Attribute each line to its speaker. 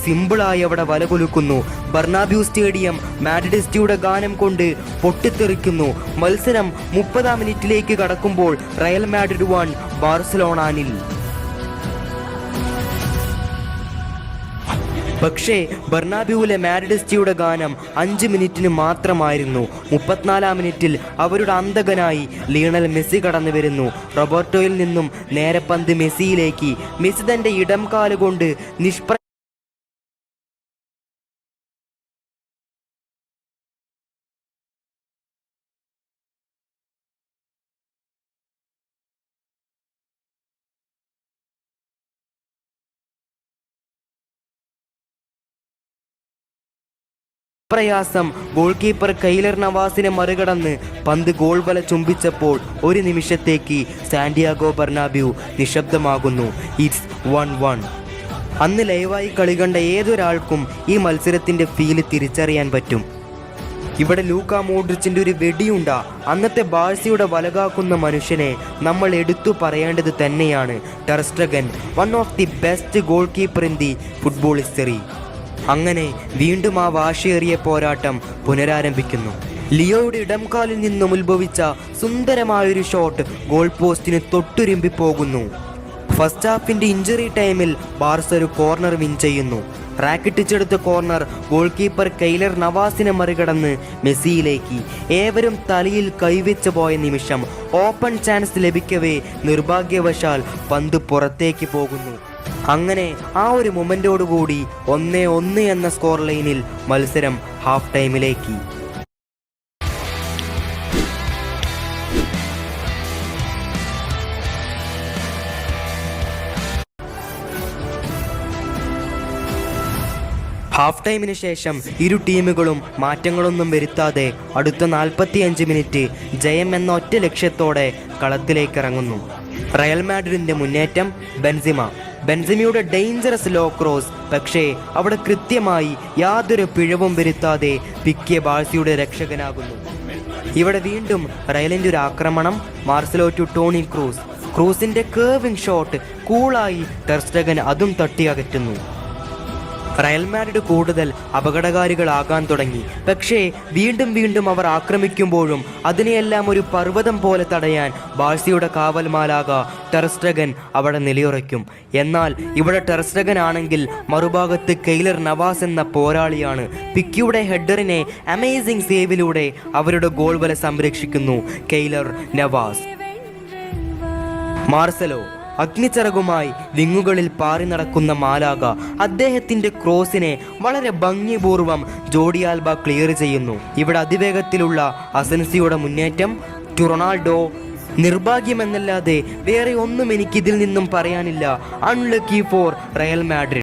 Speaker 1: സിമ്പിളായി അവിടെ വലകൊലുക്കുന്നു. ബർണാബ്യൂ സ്റ്റേഡിയം മാഡ്രിഡിസ്റ്റിയുടെ ഗാനം കൊണ്ട് പൊട്ടിത്തെറിക്കുന്നു. മത്സരം 30-ാം മിനിറ്റിലേക്ക് കടക്കുമ്പോൾ റയൽ മാഡ്രിഡ് 1 ബാർസലോണ 0. പക്ഷേ ബർണാബ്യൂവിലെ മാഡ്രിഡിസ്റ്റിയുടെ ഗാനം 5 മിനിറ്റിന് മാത്രമായിരുന്നു. 34-ാം മിനിറ്റിൽ അവരുടെ അന്തകനായി ലിയണൽ മെസ്സി കടന്നു വരുന്നു. റോബർട്ടോയിൽ നിന്നും നേരെ പന്ത് മെസ്സിയിലേക്ക്. മെസ്സി തന്റെ ഇടം കാലുകൊണ്ട് പ്രയാസം ഗോൾ കീപ്പർ കെയ്ലർ നവാസിനെ മറികടന്ന് പന്ത് ഗോൾ വല ചുംബിച്ചപ്പോൾ ഒരു നിമിഷത്തേക്ക് സാന്റിയാഗോ ബർണാബ്യൂ നിശബ്ദമാകുന്നു. ഇറ്റ്സ് 1-1. അന്ന് ലൈവായി കളി കണ്ട ഏതൊരാൾക്കും ഈ മത്സരത്തിൻ്റെ ഫീല് തിരിച്ചറിയാൻ പറ്റും. ഇവിടെ ലൂക്ക മോഡ്രിച്ചിൻ്റെ ഒരു വെടിയുണ്ട. അന്നത്തെ ബാഴ്സയുടെ വലകാക്കുന്ന മനുഷ്യനെ നമ്മൾ എടുത്തു പറയേണ്ടത് തന്നെയാണ്. Ter Stegen, one of the best goalkeeper in the football history. അങ്ങനെ വീണ്ടും ആ വാശിയേറിയ പോരാട്ടം പുനരാരംഭിക്കുന്നു. ലിയോയുടെ ഇടംകാലിൽ നിന്നും ഉത്ഭവിച്ച സുന്ദരമായൊരു ഷോട്ട് ഗോൾ പോസ്റ്റിന് തൊട്ടുരുമ്പി പോകുന്നു. ഫസ്റ്റ് ഹാഫിൻ്റെ ഇഞ്ചറി ടൈമിൽ ബാർസ ഒരു കോർണർ വിൻ ചെയ്യുന്നു. റാക്കിട്ടിച്ചെടുത്ത കോർണർ ഗോൾ കീപ്പർ കെയ്ലർ നവാസിനെ മറികടന്ന് മെസ്സിയിലേക്ക്. ഏവരും തലയിൽ കൈവച്ച് പോയ നിമിഷം ഓപ്പൺ ചാൻസ് ലഭിക്കവേ നിർഭാഗ്യവശാൽ പന്ത് പുറത്തേക്ക് പോകുന്നു. അങ്ങനെ ആ ഒരു മൊമെന്റോടുകൂടി 1-1 എന്ന സ്കോർ ലൈനിൽ മത്സരം ഹാഫ് ടൈമിലേക്ക്. ഹാഫ് ടൈമിന് ശേഷം ഇരു ടീമുകളും മാറ്റങ്ങളൊന്നും വരുത്താതെ അടുത്ത 45 മിനിറ്റ് ജയം എന്ന ഒറ്റ ലക്ഷ്യത്തോടെ കളത്തിലേക്ക് ഇറങ്ങുന്നു. റയൽ മാഡ്രിഡിന്റെ മുന്നേറ്റം. ബെൻസിമയുടെ ഡേഞ്ചറസ് ലോ ക്രോസ്. പക്ഷേ അവിടെ കൃത്യമായി യാതൊരു പിഴവും വരുത്താതെ പിക്കെ ബാഴ്സയുടെ രക്ഷകനാകുന്നു. ഇവിടെ വീണ്ടും റയലിൻ്റെ ഒരു ആക്രമണം. മാർസലോ ടു ടോണി ക്രൂസിന്റെ കേർവിംഗ് ഷോട്ട് കൂളായി ടെർ സ്റ്റെഗൻ അതും തട്ടി അകറ്റുന്നു. റയൽ മാഡ്രിഡ് കൂടുതൽ അപകടകാരികളാകാൻ തുടങ്ങി. പക്ഷേ വീണ്ടും അവർ ആക്രമിക്കുമ്പോഴും അതിനെയെല്ലാം ഒരു പർവ്വതം പോലെ തടയാൻ ബാഴ്സയുടെ കാവൽമാലാക ടെർ സ്റ്റെഗൻ അവിടെ നിലയുറയ്ക്കും. എന്നാൽ ഇവിടെ ടെർ സ്റ്റെഗൻ ആണെങ്കിൽ മറുഭാഗത്ത് കെയ്ലർ നവാസ് എന്ന പോരാളിയാണ്. പിക്കിയുടെ ഹെഡറിനെ അമേസിംഗ് സേവിലൂടെ അവരുടെ ഗോൾ വല സംരക്ഷിക്കുന്നു കെയ്ലർ നവാസ്. മാർസലോ അഗ്നിച്ചിറകുമായി വിങ്ങുകളിൽ പാറി നടക്കുന്ന മാലാക അദ്ദേഹത്തിന്റെ ക്രോസിനെ വളരെ ഭംഗിപൂർവ്വം ജോഡി ആൽബ ക്ലിയർ ചെയ്യുന്നു. ഇവിടെ അതിവേഗത്തിലുള്ള അസൻസിയുടെ മുന്നേറ്റം. To Ronaldo. നിർഭാഗ്യമെന്നല്ലാതെ വേറെ ഒന്നും എനിക്കിതിൽ നിന്നും പറയാനില്ല. Unlucky for Real Madrid.